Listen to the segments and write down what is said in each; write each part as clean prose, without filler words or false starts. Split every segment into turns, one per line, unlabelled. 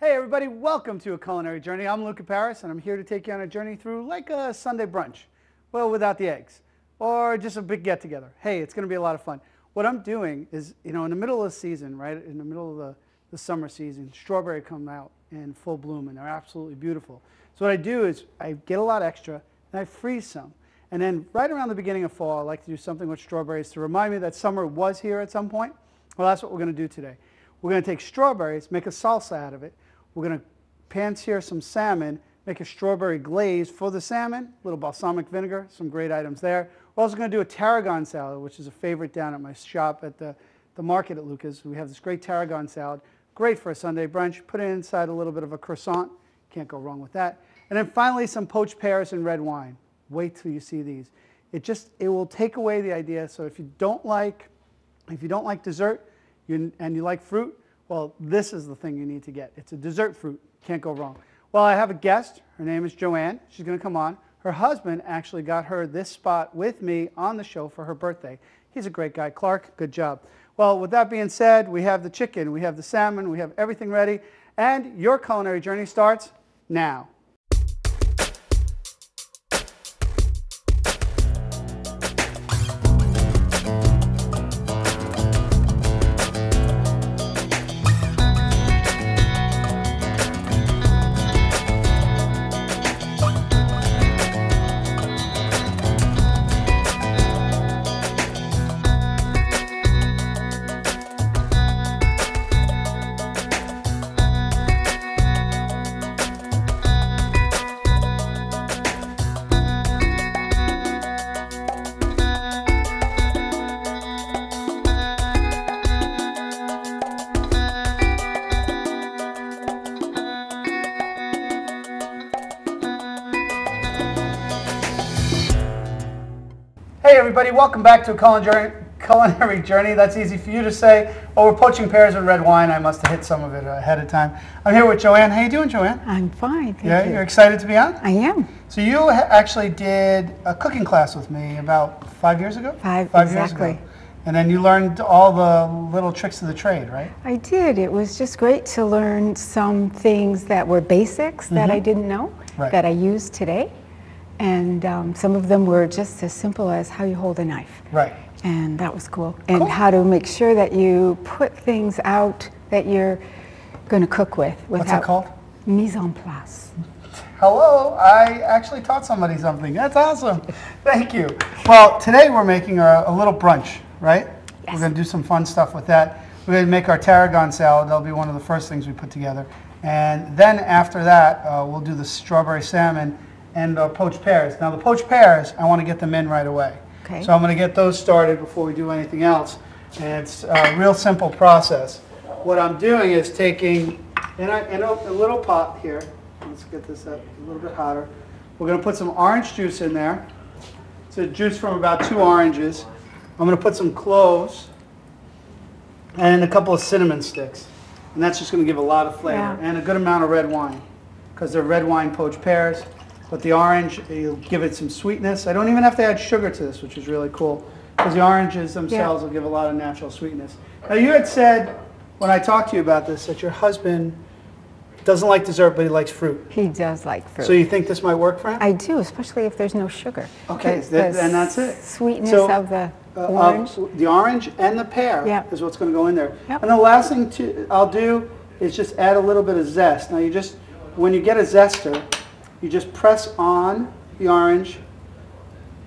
Hey everybody, welcome to A Culinary Journey. I'm Luca Paris and I'm here to take you on a journey through like a Sunday brunch. Well, without the eggs. Or just a big get together. Hey, it's going to be a lot of fun. What I'm doing is, in the middle of the season, right, in the middle of the summer season, strawberry come out in full bloom and they're absolutely beautiful. So what I do is I get a lot extra and I freeze some. And then right around the beginning of fall, I like to do something with strawberries to remind me that summer was here at some point. Well, that's what we're going to do today. We're going to take strawberries, make a salsa out of it. We're going to pan-sear some salmon, make a strawberry glaze for the salmon, a little balsamic vinegar, some great items there. We're also going to do a tarragon salad, which is a favorite down at my shop at the market at Luca's. We have this great tarragon salad, great for a Sunday brunch. Put it inside a little bit of a croissant. Can't go wrong with that. And then finally, some poached pears and red wine. Wait till you see these. It will take away the idea. So if you don't like dessert and you like fruit, well, this is the thing you need to get. It's a dessert fruit. Can't go wrong. Well, I have a guest. Her name is Joanne. She's going to come on. Her husband actually got her this spot with me on the show for her birthday. He's a great guy. Clark, good job. Well, with that being said, we have the chicken, we have the salmon, we have everything ready, and your culinary journey starts now. Hey everybody, welcome back to A Culinary Journey. That's easy for you to say. Oh, we're poaching pears and red wine. I must have hit some of it ahead of time. I'm here with Joanne. How you doing, Joanne?
I'm fine, thank you.
You're excited to be on?
I am.
So you actually did a cooking class with me about 5 years ago? Five
exactly.
years ago. And then you learned all the little tricks of the trade, right?
I did. It was just great to learn some things that were basics that I didn't know, that I use today. And some of them were just as simple as how you hold a knife.
Right.
And that was cool. And how to make sure that you put things out that you're going to cook with.
What's that called?
Mise en place.
Hello, I actually taught somebody something. That's awesome. Thank you. Well, today we're making a little brunch, right? Yes. We're going to do some fun stuff with that. We're going to make our tarragon salad. That'll be one of the first things we put together. And then after that, we'll do the strawberry salmon and poached pears. Now the poached pears, I want to get them in right away. Okay. So I'm going to get those started before we do anything else. And it's a real simple process. What I'm doing is taking, in a little pot here, let's get this up a little bit hotter. We're going to put some orange juice in there. It's a juice from about 2 oranges. I'm going to put some cloves and a couple of cinnamon sticks. And that's just going to give a lot of flavor. And a good amount of red wine, because they're red wine poached pears. But the orange, you'll give it some sweetness. I don't even have to add sugar to this, which is really cool, because the oranges themselves will give a lot of natural sweetness. Now you had said, when I talked to you about this, that your husband doesn't like dessert, but he likes fruit.
He does like fruit.
So you think this might work for him?
I do, especially if there's no sugar.
Okay, and that's it.
Sweetness of the orange.
The orange and the pear is what's going to go in there.
Yep.
And the last thing I'll do is just add a little bit of zest. Now when you get a zester, you just press on the orange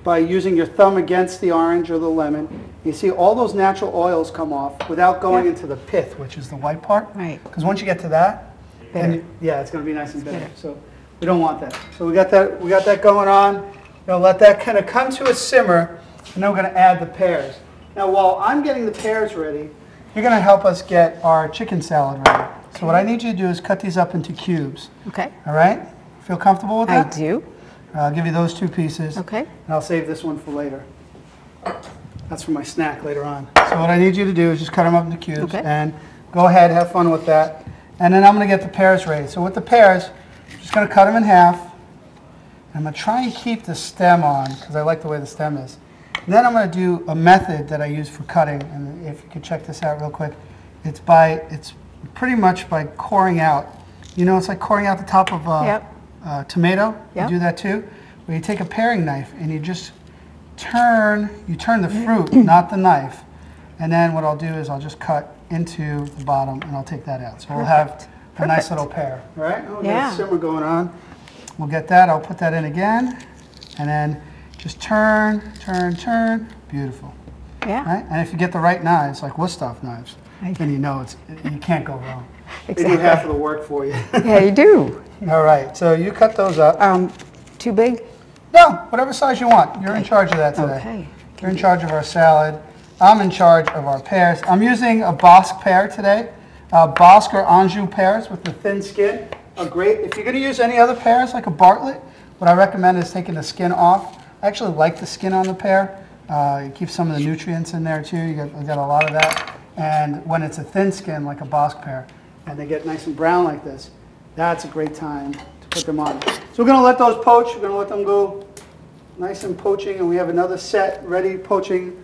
by using your thumb against the orange or the lemon. You see all those natural oils come off without going into the pith, which is the white part.
Right.
Because once you get to that, then it's going to be nice and bitter. So we don't want that. So we got that going on. Let that kind of come to a simmer, and then we're going to add the pears. Now while I'm getting the pears ready, you're going to help us get our chicken salad ready. So what I need you to do is cut these up into cubes. Okay. All right? Feel comfortable with that?
I do.
I'll give you those 2 pieces.
Okay.
And I'll save this one for later. That's for my snack later on. So what I need you to do is just cut them up into cubes and go ahead, have fun with that. And then I'm going to get the pears ready. So with the pears, I'm just going to cut them in half. And I'm going to try and keep the stem on because I like the way the stem is. And then I'm going to do a method that I use for cutting. And if you could check this out real quick, it's pretty much by coring out You know, it's like coring out the top of a tomato.
Yep.
You do that too. Where you take a paring knife and you just turn the fruit, not the knife. And then what I'll do is I'll just cut into the bottom and I'll take that out. So we'll have a nice little pear. All right? Oh, we got a simmer going on. We'll get that. I'll put that in again. And then just turn, turn, turn. Beautiful.
Yeah.
Right? And if you get the right knives, like Wusthof knives, then you know you can't go wrong.
Exactly.
They do half of the work for you.
Yeah, you do.
All right. So you cut those up.
Too big?
No, whatever size you want. You're in charge of that today.
Okay.
You're in charge of our salad. I'm in charge of our pears. I'm using a Basque pear today. Basque or Anjou pears with the thin skin are great. If you're going to use any other pears, like a Bartlett, what I recommend is taking the skin off. I actually like the skin on the pear. It keeps some of the nutrients in there too. You got a lot of that. And when it's a thin skin, like a Basque pear, and they get nice and brown like this, that's a great time to put them on. So we're going to let those poach. We're going to let them go nice and poaching, and we have another set ready poaching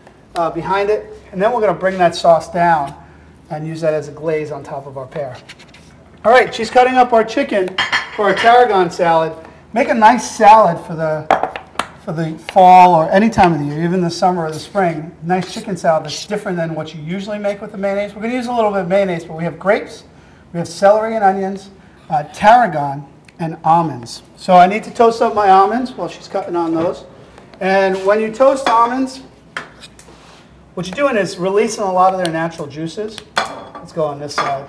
behind it. And then we're going to bring that sauce down and use that as a glaze on top of our pear. All right, she's cutting up our chicken for our tarragon salad. Make a nice salad for the fall or any time of the year, even the summer or the spring. Nice chicken salad that's different than what you usually make with the mayonnaise. We're going to use a little bit of mayonnaise, but we have grapes, we have celery and onions, tarragon, and almonds. So I need to toast up my almonds while she's cutting on those. And when you toast almonds, what you're doing is releasing a lot of their natural juices. Let's go on this side.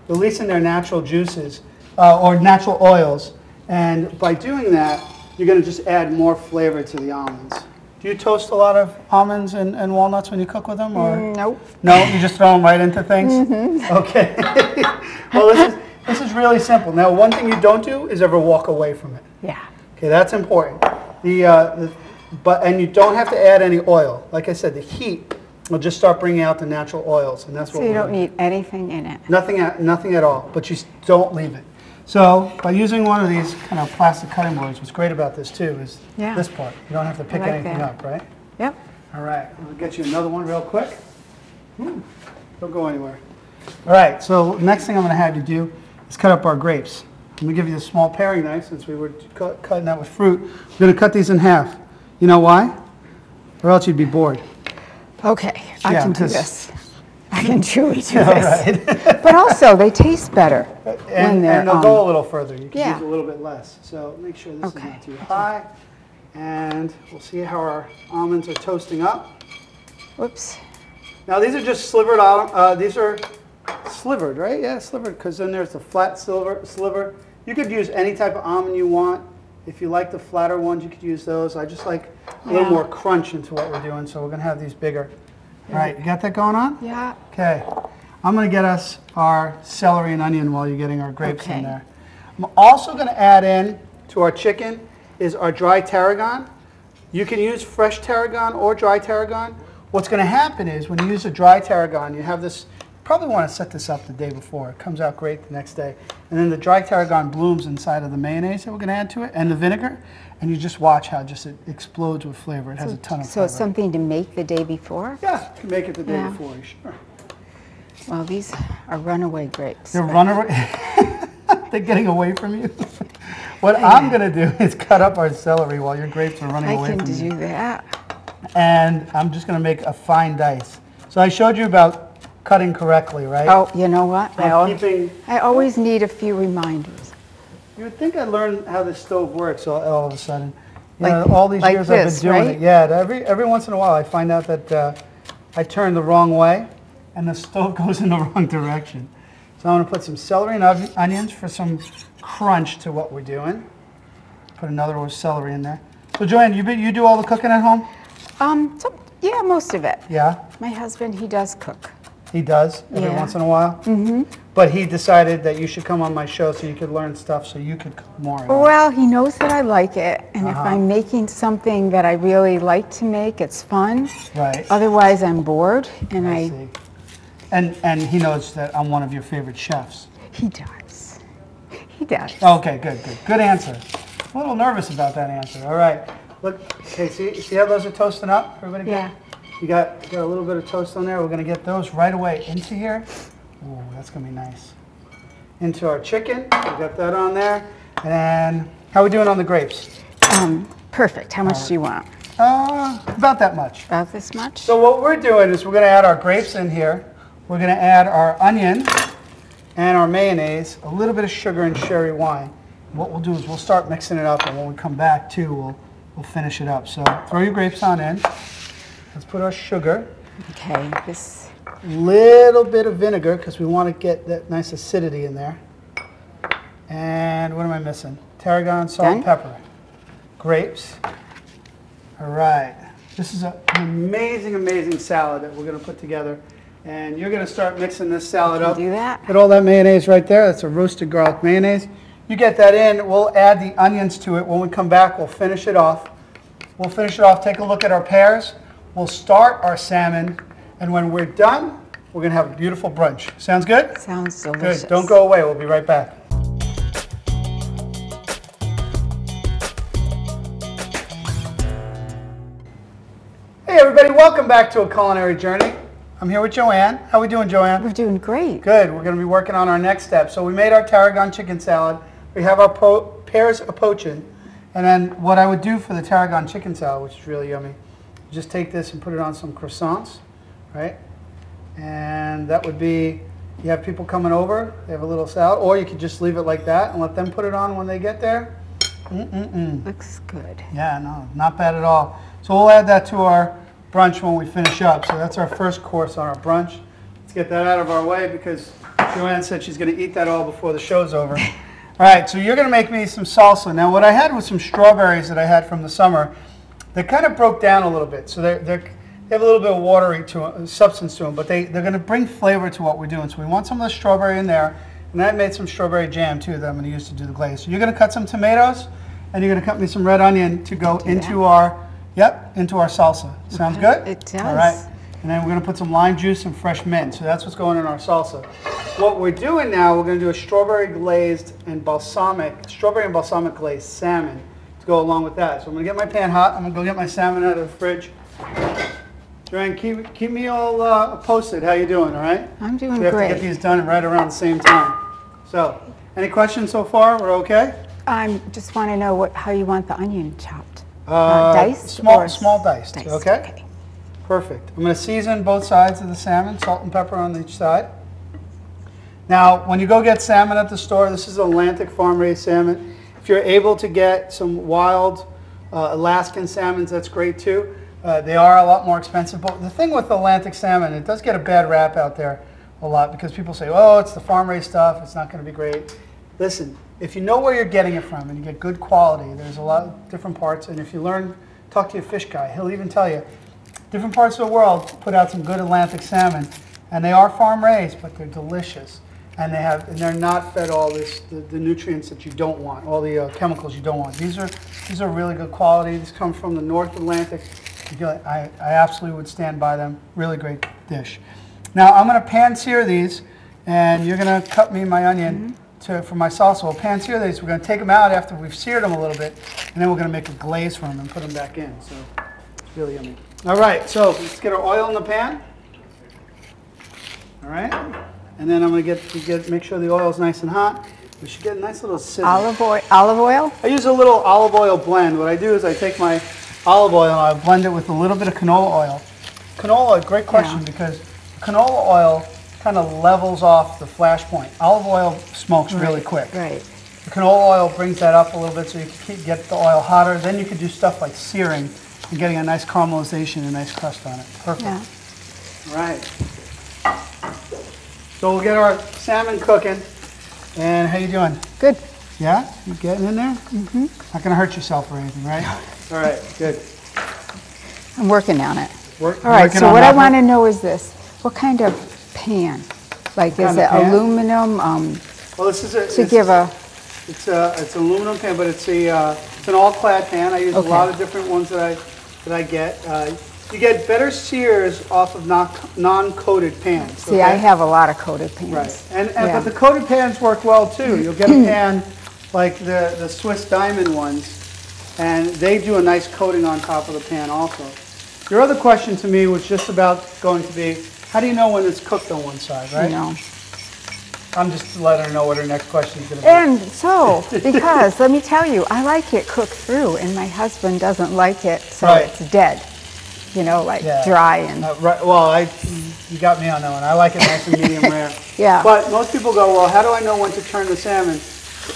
Releasing their natural juices or natural oils. And by doing that, you're going to just add more flavor to the almonds. Do you toast a lot of almonds and walnuts when you cook with them? Or?
Nope.
No, you just throw them right into things?
Mm-hmm.
Okay. Well, this is really simple. Now, one thing you don't do is ever walk away from it.
Yeah.
Okay, that's important. And you don't have to add any oil. Like I said, the heat will just start bringing out the natural oils, and that's what.
So you don't need anything in it.
Nothing at all. But you don't leave it. So by using one of these kind of plastic cutting boards, what's great about this too is this part. You don't have to pick anything up, right?
Yep.
All right, I'll get you another one real quick. Don't go anywhere. All right, so next thing I'm going to have you do is cut up our grapes. I'm going to give you a small paring knife since we were cutting that with fruit. I'm going to cut these in half. You know why? Or else you'd be bored.
Okay, I can do this. I can truly do this.
Right.
But also, they taste better
and they'll go a little further. You can use a little bit less. So make sure this is not too high. And we'll see how our almonds are toasting up.
Whoops.
Now these are just slivered. These are slivered, right? Yeah, slivered, because then there's the flat sliver. You could use any type of almond you want. If you like the flatter ones, you could use those. I just like a little more crunch into what we're doing, so we're going to have these bigger. All right, you got that going on?
Yeah.
Okay. I'm going to get us our celery and onion while you're getting our grapes in there. I'm also going to add in to our chicken is our dry tarragon. You can use fresh tarragon or dry tarragon. What's going to happen is when you use a dry tarragon, you have this, you probably want to set this up the day before. It comes out great the next day. And then the dry tarragon blooms inside of the mayonnaise that we're going to add to it and the vinegar. And you just watch how it explodes with flavor. It has a ton of flavor.
So it's something to make the day before?
Yeah, you can make it the day before, sure.
Well, these are runaway grapes.
They're runaway? They're getting away from you? What I'm going to do is cut up our celery while your grapes are running away from you.
I can do that.
And I'm just going to make a fine dice. So I showed you about cutting correctly, right?
Oh, you know what? I always need a few reminders.
You would think I'd learn how this stove works all of a sudden. All these years I've been doing it. Yeah, every once in a while I find out that I turn the wrong way and the stove goes in the wrong direction. So I'm going to put some celery and onions for some crunch to what we're doing. Put another row of celery in there. So Joanne, you do all the cooking at home?
Yeah, most of it.
Yeah?
My husband, he does cook.
He does, every once in a while? Mm-hmm. But he decided that you should come on my show so you could learn stuff so you could cook more.
Well, he knows that I like it, and if I'm making something that I really like to make, it's fun.
Right.
Otherwise, I'm bored, and I
see. And he knows that I'm one of your favorite chefs.
He does. He does.
Okay, good answer. I'm a little nervous about that answer. All right. Look, okay, see how those are toasting up? Everybody good?
Yeah.
You got a little bit of toast on there. We're going to get those right away into here. Ooh, that's going to be nice. into our chicken. We got that on there. And how are we doing on the grapes?
Perfect. How much do you want?
About that much.
About this much?
So what we're doing is we're going to add our grapes in here. We're going to add our onion and our mayonnaise, a little bit of sugar and sherry wine. What we'll do is we'll start mixing it up, and when we come back too, we'll finish it up. So throw your grapes on in. Let's put our sugar.
Okay, this.
Little bit of vinegar because we want to get that nice acidity in there. And what am I missing? Tarragon, salt, and pepper. Grapes. All right. This is an amazing, amazing salad that we're going to put together. And you're going to start mixing this salad up.
Do that.
Get all that mayonnaise right there. That's a roasted garlic mayonnaise. You get that in. We'll add the onions to it. When we come back, we'll finish it off. We'll finish it off. Take a look at our pears. We'll start our salmon. And when we're done, we're going to have a beautiful brunch. Sounds good?
Sounds delicious.
Good. Don't go away. We'll be right back. Hey everybody, welcome back to A Culinary Journey. I'm here with Joanne. How are we doing, Joanne?
We're doing great.
Good. We're going to be working on our next step. So we made our tarragon chicken salad. We have our pears poached. And then what I would do for the tarragon chicken salad, which is really yummy, just take this and put it on some croissants, right? And that would be, you have people coming over, they have a little salad, or you could just leave it like that and let them put it on when they get there.
Looks good.
Yeah, no, not bad at all. So we'll add that to our brunch when we finish up. So that's our first course on our brunch. Let's get that out of our way because Joanne said she's going to eat that all before the show's over. All right, so you're going to make me some salsa. Now what I had was some strawberries that I had from the summer. They kind of broke down a little bit. So they have a little bit of watery substance to them, but they're going to bring flavor to what we're doing. So we want some of the strawberry in there. And I made some strawberry jam too that I'm going to use to do the glaze. So you're going to cut some tomatoes and you're going to cut me some red onion to go into our salsa. Sounds good?
It does.
All right. And then we're going to put some lime juice and fresh mint. So that's what's going in our salsa. What we're doing now, we're going to do a strawberry and balsamic glazed salmon to go along with that. So I'm going to get my pan hot. I'm going to go get my salmon out of the fridge. Joanne, keep me all posted. How you doing, all right?
I'm doing
great. We have to get these done right around the same time. So, any questions so far? We're okay?
I just want to know how you want the onion chopped. Diced?
Small diced.
Diced.
Okay? Perfect. I'm going to season both sides of the salmon, salt and pepper on each side. Now, when you go get salmon at the store, this is Atlantic farm-raised salmon. If you're able to get some wild Alaskan salmons, that's great too. They are a lot more expensive, but the thing with Atlantic salmon, it does get a bad rap out there a lot because people say, oh, it's the farm-raised stuff, it's not going to be great. Listen, if you know where you're getting it from and you get good quality, there's a lot of different parts, and if you talk to your fish guy, he'll even tell you, different parts of the world put out some good Atlantic salmon, and they are farm-raised, but they're delicious, and they're not fed all the nutrients that you don't want, all the chemicals you don't want. These are really good quality. These come from the North Atlantic. I absolutely would stand by them. Really great dish. Now I'm going to pan sear these, and you're going to cut me my onion for my salsa. We'll pan sear these. We're going to take them out after we've seared them a little bit, and then we're going to make a glaze for them and put them back in. So it's really yummy. All right, so let's get our oil in the pan. All right, and then I'm going to make sure the oil is nice and hot. We should get a nice little sizzle.
Olive oil?
I use a little olive oil blend. What I do is I take my olive oil and I blend it with a little bit of canola oil. Canola oil, great question, because canola oil kind of levels off the flash point. Olive oil smokes really quick.
Right.
The canola oil brings that up a little bit so you can get the oil hotter. Then you can do stuff like searing and getting a nice caramelization and a nice crust on it. Perfect.
Yeah.
All right. So we'll get our salmon cooking. And how you doing?
Good.
Yeah? You getting in there? Mm-hmm. Not going to hurt yourself or anything, right? All right, good.
I'm working on it.
All
right, so what I want to know is this. What kind of pan? Like, is it aluminum?
Well, this is It's an aluminum pan, but it's an all-clad pan. I use a lot of different ones that I get. You get better sears off of non-coated pans.
See, I have a lot of coated pans.
Right, but the coated pans work well too. You'll get a pan like the Swiss Diamond ones, and they do a nice coating on top of the pan also. Your other question to me was just about going to be, how do you know when it's cooked on one side, right?
No.
I'm just letting her know what her next question is going to be.
And so, because let me tell you, I like it cooked through, and my husband doesn't like it, so it's dead. You know, like dry and.
Right. Well, you got me on that one. I like it nice and medium rare.
Yeah.
But most people go, well, how do I know when to turn the salmon?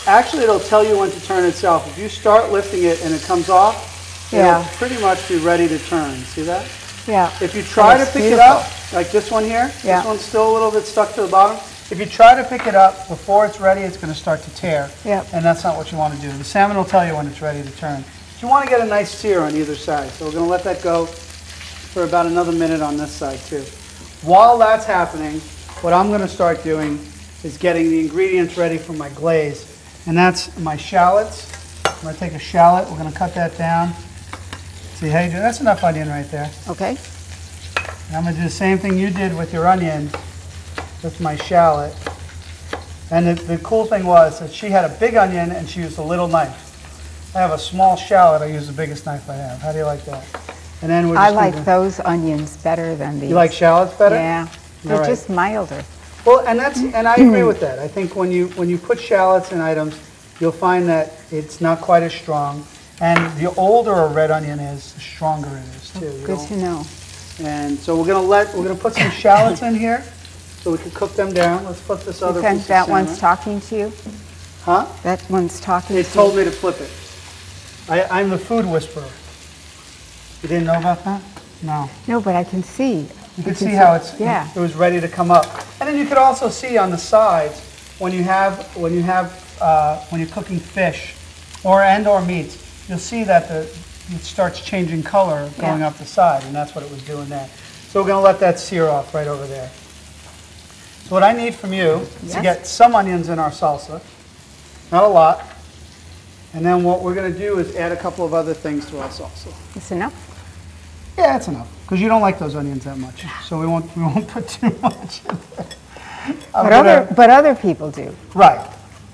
Actually, it'll tell you when to turn itself. If you start lifting it and it comes off, it'll pretty much be ready to turn. See that?
Yeah.
If you try to pick it up, like this one here, this one's still a little bit stuck to the bottom. If you try to pick it up before it's ready, it's going to start to tear.
Yep.
And that's not what you want to do. The salmon will tell you when it's ready to turn. You want to get a nice sear on either side. So we're going to let that go for about another minute on this side too. While that's happening, what I'm going to start doing is getting the ingredients ready for my glaze. And that's my shallots. I'm going to take a shallot. We're going to cut that down. See how you do? That's enough onion right there.
Okay.
And I'm going to do the same thing you did with your onion with my shallot. And the cool thing was that she had a big onion and she used a little knife. I have a small shallot. I use the biggest knife I have. How do you like that? And then we're just
I like those onions better than these.
You like shallots better?
Yeah. They're just milder.
Well, and I agree with that. I think when you put shallots in items, you'll find that it's not quite as strong. And the older a red onion is, the stronger it is too.
Good to know.
And so we're gonna put some shallots in here, so we can cook them down. Let's flip this other piece of
that
salmon.
one's talking to you?
Huh?
That one's talking
It
to
told
you?
me to flip it. I'm the food whisperer. You didn't know about that? No.
No, but I can see.
You can see how it was ready to come up. And then you could also see on the sides when you're cooking fish or meats, you'll see that it starts changing color going up the side, and that's what it was doing there. So we're going to let that sear off right over there. So what I need from you is to get some onions in our salsa, not a lot. And then what we're going to do is add a couple of other things to our salsa.
That's enough?
Yeah, that's enough, because you don't like those onions that much, so we won't put too much in there.
But other people do.
Right,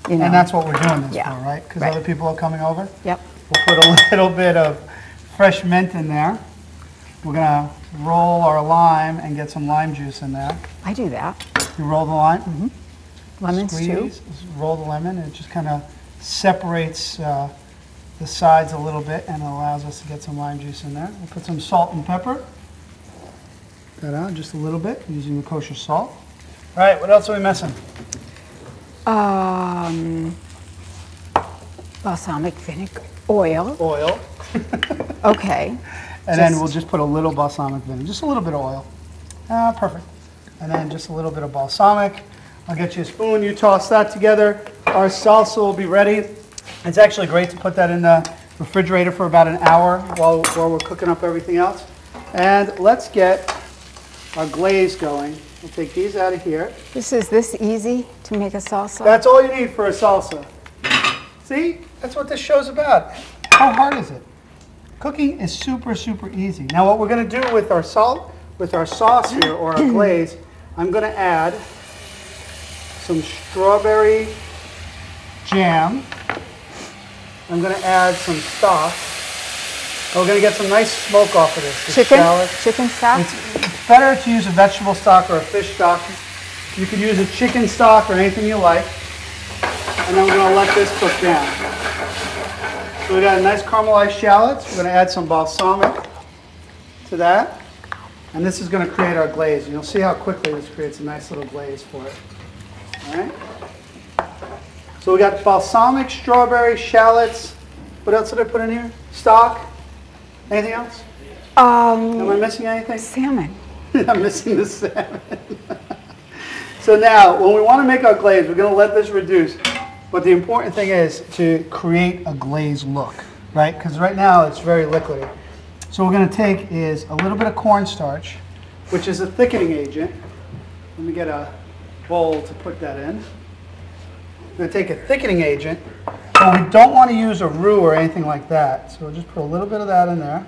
You know.
and that's what we're doing this for,
Yeah.
right? Because
Right.
other people are coming over.
Yep.
We'll put a little bit of fresh mint in there. We're going to roll our lime and get some lime juice in there.
I do that.
You roll the lime?
Mm-hmm. Lemons
Squeeze,
too.
roll the lemon, and it just kind of separates the sides a little bit and allows us to get some lime juice in there. We'll put some salt and pepper. That out just a little bit using the kosher salt. All right, what else are we missing?
Balsamic vinegar. Oil.
Oil.
Okay.
And then we'll just put a little balsamic vinegar, just a little bit of oil. Perfect. And then just a little bit of balsamic. I'll get you a spoon, you toss that together. Our salsa will be ready. It's actually great to put that in the refrigerator for about an hour while we're cooking up everything else. And let's get our glaze going. We'll take these out of here.
Is this easy to make a salsa?
That's all you need for a salsa. See? That's what this show's about. How hard is it? Cooking is super, super easy. Now what we're going to do with our sauce here, or our glaze, I'm going to add some strawberry jam. I'm going to add some stock. We're going to get some nice smoke off of this.
Chicken stock?
It's better to use a vegetable stock or a fish stock. You could use a chicken stock or anything you like. And then we're going to let this cook down. So we got a nice caramelized shallots. We're going to add some balsamic to that. And this is going to create our glaze. And you'll see how quickly this creates a nice little glaze for it. All right? So we got balsamic, strawberry, shallots. What else did I put in here? Stock. Anything else? Am I missing anything?
Salmon.
I'm missing the salmon. So now, when we want to make our glaze, we're going to let this reduce. But the important thing is to create a glaze look, right? Because right now it's very liquidy. So what we're going to take is a little bit of cornstarch, which is a thickening agent. Let me get a bowl to put that in. I'm going to take a thickening agent, but we don't want to use a roux or anything like that. So we'll just put a little bit of that in there.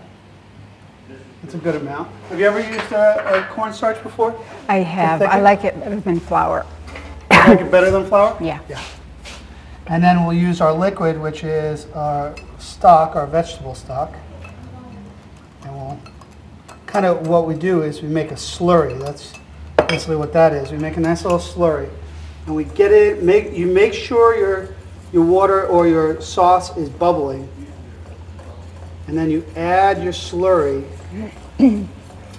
It's a good amount. Have you ever used a cornstarch before?
I have. I like it better than flour.
You like it better than flour?
Yeah.
Yeah. And then we'll use our liquid, which is our stock, our vegetable stock. And we'll kind of, what we do is we make a slurry. That's basically what that is. We make a nice little slurry. and we get it. You make sure your water or your sauce is bubbling, and then you add your slurry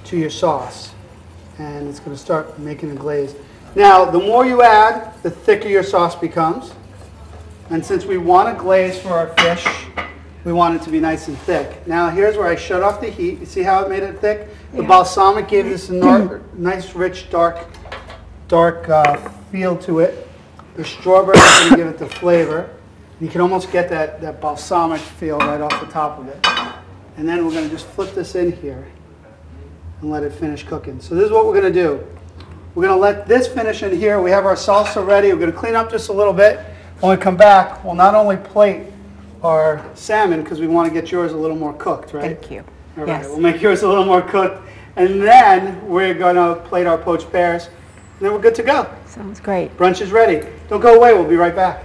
to your sauce, and it's going to start making a glaze. Now, the more you add, the thicker your sauce becomes. And since we want a glaze for our fish, we want it to be nice and thick. Now, here's where I shut off the heat. You see how it made it thick? The balsamic gave this a nice, rich, dark feel to it. The strawberry is going to give it the flavor. You can almost get that balsamic feel right off the top of it. And then we're going to just flip this in here and let it finish cooking. So this is what we're going to do. We're going to let this finish in here. We have our salsa ready. We're going to clean up just a little bit. When we come back, we'll not only plate our salmon, because we want to get yours a little more cooked, right?
Thank you.
All right, we'll make yours a little more cooked. And then we're going to plate our poached pears. And then we're good to go.
Sounds great.
Brunch is ready. Don't go away. We'll be right back.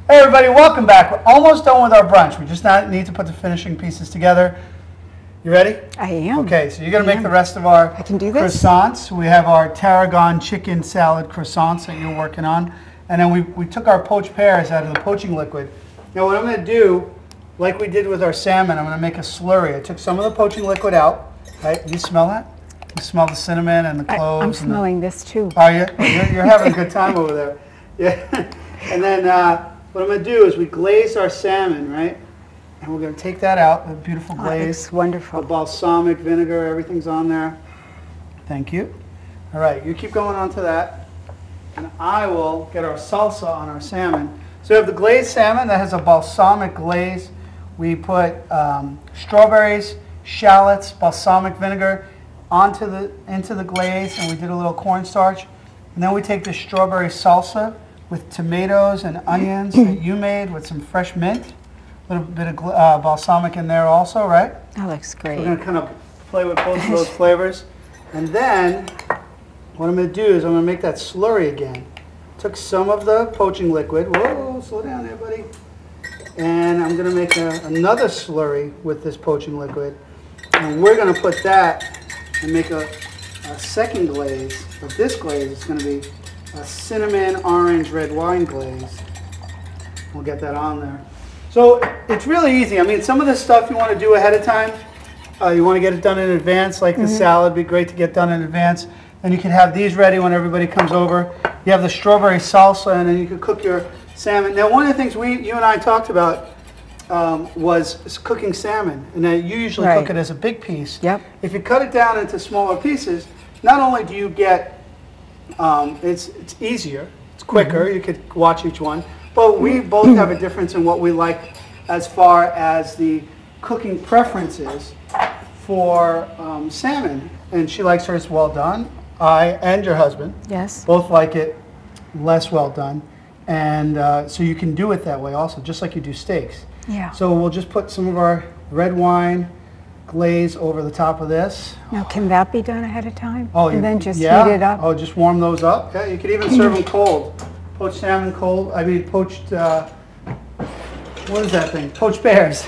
Hey everybody, welcome back. We're almost done with our brunch. We just need to put the finishing pieces together. You ready?
I am.
Okay, so you're going to make the rest of our croissants. We have our Tarragon chicken salad croissants that you're working on. And then we took our poached pears out of the poaching liquid. Now what I'm going to do, like we did with our salmon, I'm going to make a slurry. I took some of the poaching liquid out. Right? You smell that? You smell the cinnamon and the cloves?
I'm smelling this too.
Are you? You're having a good time over there. Yeah. And then what I'm going to do is we glaze our salmon, right? And we're going to take that out, the beautiful glaze.
It's wonderful.
The balsamic vinegar, everything's on there. Thank you. All right, you keep going on to that. And I will get our salsa on our salmon. So we have the glazed salmon that has a balsamic glaze. We put strawberries, shallots, balsamic vinegar into the glaze, and we did a little cornstarch. And then we take the strawberry salsa with tomatoes and onions that you made with some fresh mint. A little bit of balsamic in there also, right?
That looks great.
So we're going to kind of play with both of those flavors. And then what I'm going to do is I'm going to make that slurry again. Took some of the poaching liquid. Whoa, slow down there, buddy. And I'm going to make another slurry with this poaching liquid. And we're going to put that and make a second glaze. But this glaze is going to be a cinnamon orange red wine glaze. We'll get that on there. So it's really easy. I mean, some of this stuff you want to do ahead of time. You want to get it done in advance, like the salad. It'd be great to get done in advance. And you can have these ready when everybody comes over. You have the strawberry salsa, and then you can cook your salmon. Now, one of the things you and I talked about was cooking salmon. And you usually cook it as a big piece.
Yep.
If you cut it down into smaller pieces, not only do you get, it's easier, it's quicker, you could watch each one, but we both have a difference in what we like as far as the cooking preferences for salmon. And she likes hers well done. I and your husband both like it less well done. And so you can do it that way also, just like you do steaks.
Yeah.
So we'll just put some of our red wine glaze over the top of this.
Now, can that be done ahead of time?
Oh,
and then just heat it up?
Oh, just warm those up. Yeah, you could even serve them cold. Poached salmon cold. I mean, poached. What is that thing? Poached pears.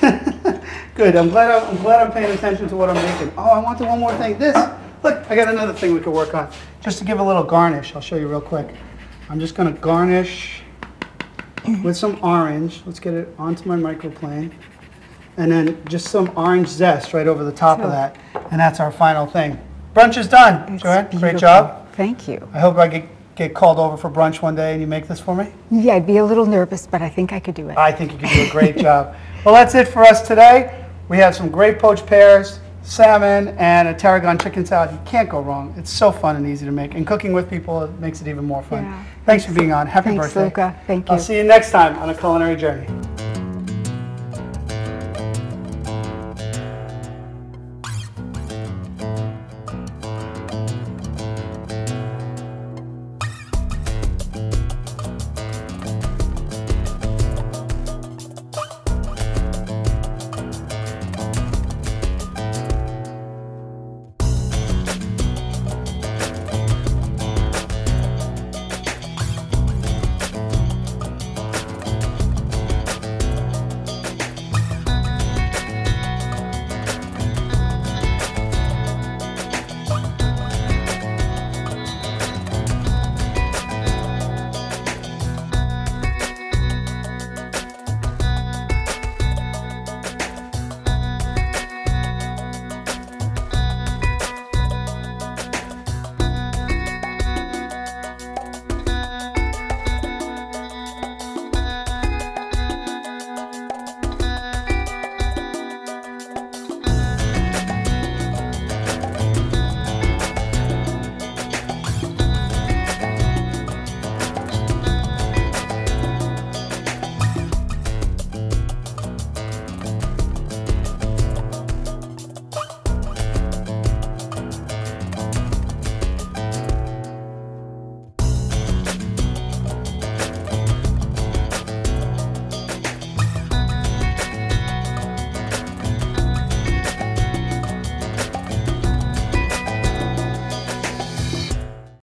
Good. I'm glad I'm paying attention to what I'm making. Oh, I wanted one more thing. This. Look, I got another thing we could work on. Just to give a little garnish. I'll show you real quick. I'm just going to garnish with some orange. Let's get it onto my microplane. And then just some orange zest right over the top of that. And that's our final thing. Brunch is done. Joanne, great job.
Thank you.
I hope I get called over for brunch one day and you make this for me.
Yeah, I'd be a little nervous, but I think I could do it.
I think you could do a great job. Well, that's it for us today. We have some great poached pears, salmon, and a Tarragon chicken salad. You can't go wrong. It's so fun and easy to make. And cooking with people, it makes it even more fun. Yeah. Thanks for being on. Happy birthday.
Thanks, Luca. Thank you.
I'll see you next time on A Culinary Journey.